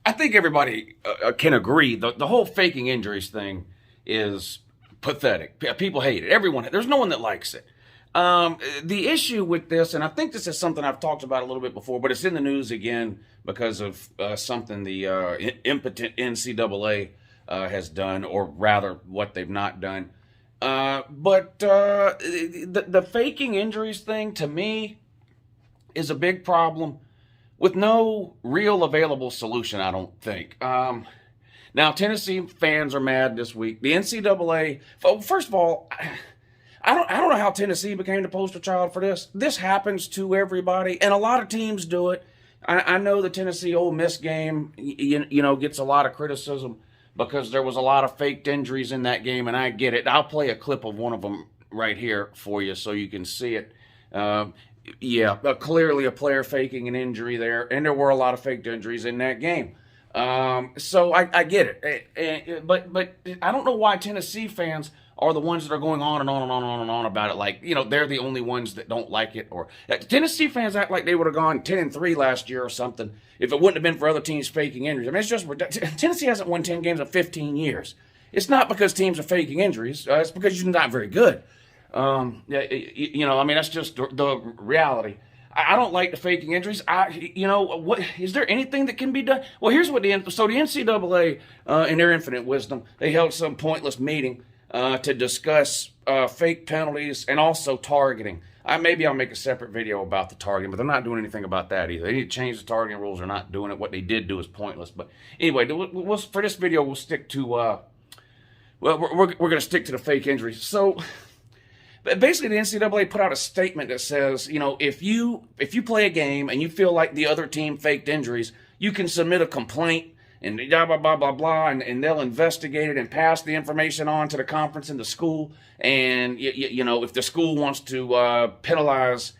I think everybody can agree the whole faking injuries thing is pathetic. People hate it. Everyone, there's no one that likes it. The issue with this, and I think this is something I've talked about a little bit before, but it's in the news again because of something the impotent NCAA has done, or rather what they've not done. But the faking injuries thing, to me, is a big problem with no real available solution, I don't think. Now, Tennessee fans are mad this week. The NCAA, first of all, I don't know how Tennessee became the poster child for this. This happens to everybody, and a lot of teams do it. I know the Tennessee Ole Miss game, gets a lot of criticism because there was a lot of faked injuries in that game, and I get it. I'll play a clip of one of them right here for you so you can see it. Clearly a player faking an injury there, and there were a lot of faked injuries in that game. So I get it. But I don't know why Tennessee fans are the ones that are going on and on and on and on and on about it. Like, they're the only ones that don't like it. Or Tennessee fans act like they would have gone 10-3 last year or something if it wouldn't have been for other teams faking injuries. I mean, it's just Tennessee hasn't won 10 games in 15 years. It's not because teams are faking injuries. It's because you're not very good. That's just the reality. I don't like the faking injuries. What is there anything that can be done? Well, here's what the NCAA, in their infinite wisdom, they held some pointless meeting to discuss fake penalties and also targeting. Maybe I'll make a separate video about the targeting, but they're not doing anything about that either. They need to change the targeting rules. They're not doing it. What they did do is pointless. But anyway, for this video, we'll stick to we're going to stick to the fake injuries. So basically, the NCAA put out a statement that says, if you play a game and you feel like the other team faked injuries, you can submit a complaint and blah, blah, blah, blah, blah, and they'll investigate it and pass the information on to the conference and the school. And, if the school wants to penalize,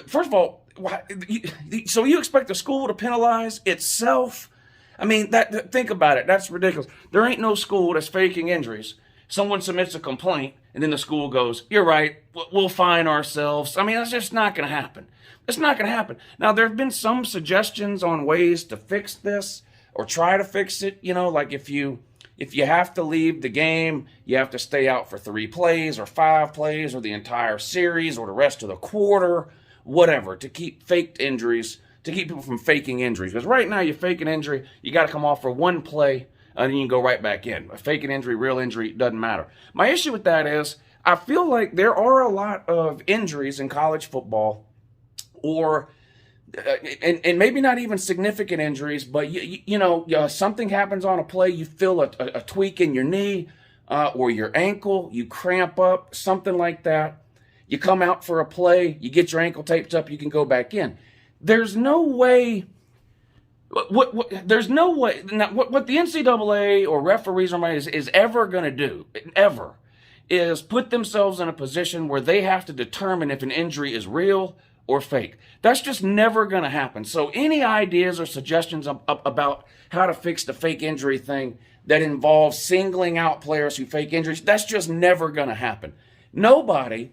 first of all, so you expect the school to penalize itself? I mean, think about it. That's ridiculous. There ain't no school that's faking injuries. Someone submits a complaint, and then the school goes, you're right, we'll fine ourselves. I mean, that's just not going to happen. It's not going to happen. Now, there have been some suggestions on ways to fix this or try to fix it. Like if you have to leave the game, you have to stay out for 3 plays or 5 plays or the entire series or the rest of the quarter, whatever, to keep faked injuries, to keep people from faking injuries. Because right now, you fake an injury, you got to come off for 1 play, and then you can go right back in. A fake an injury, real injury, doesn't matter. My issue with that is I feel like there are a lot of injuries in college football, or and maybe not even significant injuries, but something happens on a play, you feel a tweak in your knee or your ankle, you cramp up, something like that. You come out for a play, you get your ankle taped up, you can go back in. There's no way. There's no way. Now, what the NCAA or referees is ever going to do, ever, is put themselves in a position where they have to determine if an injury is real or fake. That's just never going to happen. So any ideas or suggestions about how to fix the fake injury thing that involves singling out players who fake injuries, that's just never going to happen. Nobody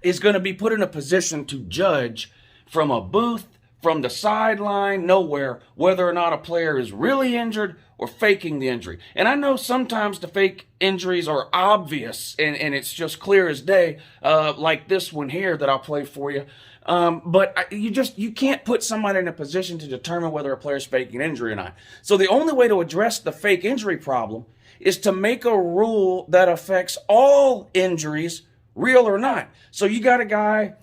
is going to be put in a position to judge from a booth, from the sideline, nowhere, whether or not a player is really injured or faking the injury. And I know sometimes the fake injuries are obvious and it's just clear as day, like this one here that I'll play for you. But you can't put somebody in a position to determine whether a player is faking an injury or not. So the only way to address the fake injury problem is to make a rule that affects all injuries, real or not. So you got a guy,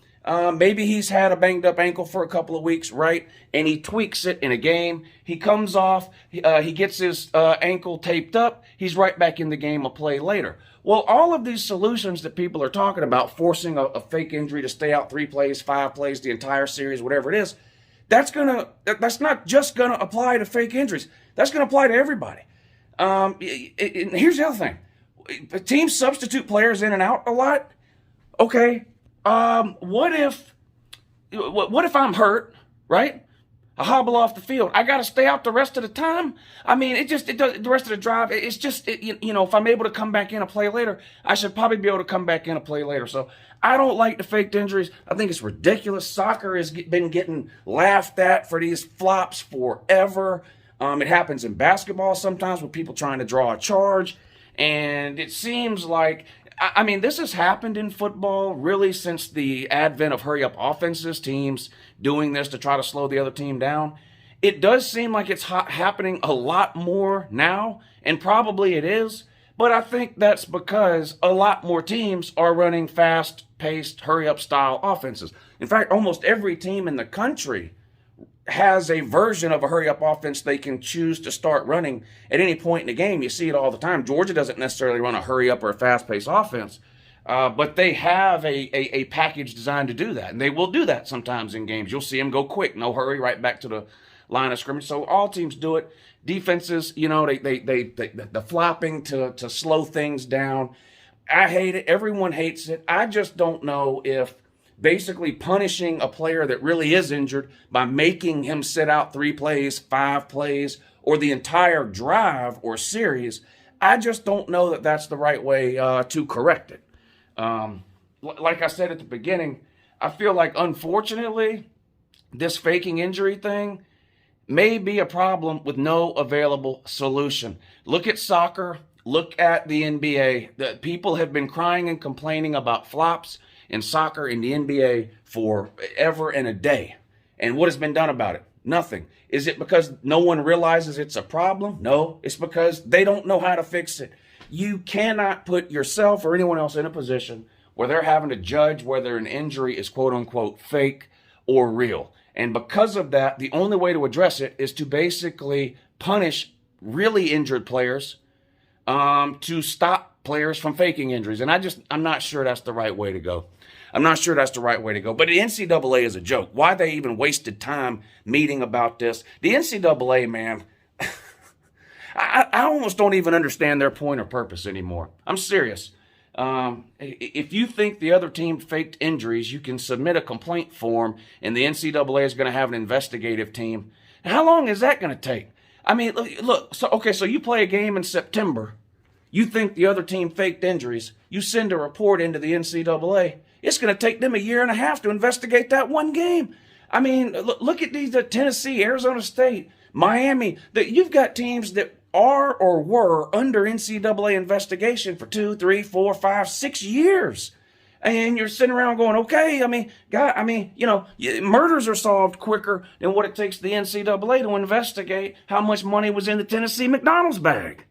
maybe he's had a banged up ankle for a couple of weeks, right? And he tweaks it in a game. He comes off, he gets his ankle taped up. He's right back in the game a play later. Well, all of these solutions that people are talking about, forcing a fake injury to stay out 3 plays, 5 plays, the entire series, whatever it is, that's not just gonna apply to fake injuries. That's gonna apply to everybody. Here's the other thing: teams substitute players in and out a lot. Okay, what if I'm hurt, right? I hobble off the field. I got to stay out the rest of the time. I mean, it does the rest of the drive. It's just, if I'm able to come back in a play later, I should probably be able to come back in a play later. So I don't like the faked injuries. I think it's ridiculous. Soccer has been getting laughed at for these flops forever. It happens in basketball sometimes with people trying to draw a charge. And it seems like, I mean, this has happened in football really since the advent of hurry-up offenses, teams doing this to try to slow the other team down. It does seem like it's happening a lot more now, and probably it is. But I think that's because a lot more teams are running fast-paced, hurry-up style offenses. In fact, almost every team in the country has a version of a hurry-up offense they can choose to start running at any point in the game. You see it all the time. Georgia doesn't necessarily run a hurry-up or a fast-paced offense, but they have a package designed to do that, and they will do that sometimes in games. You'll see them go quick, no hurry, right back to the line of scrimmage. So all teams do it. Defenses, you know, the flopping to slow things down. I hate it. Everyone hates it. I just don't know if basically punishing a player that really is injured by making him sit out 3 plays, 5 plays, or the entire drive or series, I just don't know that that's the right way to correct it. Like I said at the beginning, I feel like, unfortunately, this faking injury thing may be a problem with no available solution. Look at soccer. Look at the NBA. The people have been crying and complaining about flops in soccer in the NBA for ever and a day. And what has been done about it? Nothing. Is it because no one realizes it's a problem? No, it's because they don't know how to fix it. You cannot put yourself or anyone else in a position where they're having to judge whether an injury is quote unquote fake or real. And because of that, the only way to address it is to basically punish really injured players to stop players from faking injuries. And I'm not sure that's the right way to go. I'm not sure that's the right way to go. But the NCAA is a joke. Why they even wasted time meeting about this? The NCAA, man, I almost don't even understand their point or purpose anymore. I'm serious. If you think the other team faked injuries, you can submit a complaint form, and the NCAA is going to have an investigative team. How long is that going to take? I mean, look, so you play a game in September. You think the other team faked injuries. You send a report into the NCAA. It's going to take them 1.5 years to investigate that one game. I mean, look at these, Tennessee, Arizona State, Miami. You've got teams that are or were under NCAA investigation for 2, 3, 4, 5, 6 years. And you're sitting around going, okay, murders are solved quicker than what it takes the NCAA to investigate how much money was in the Tennessee McDonald's bag.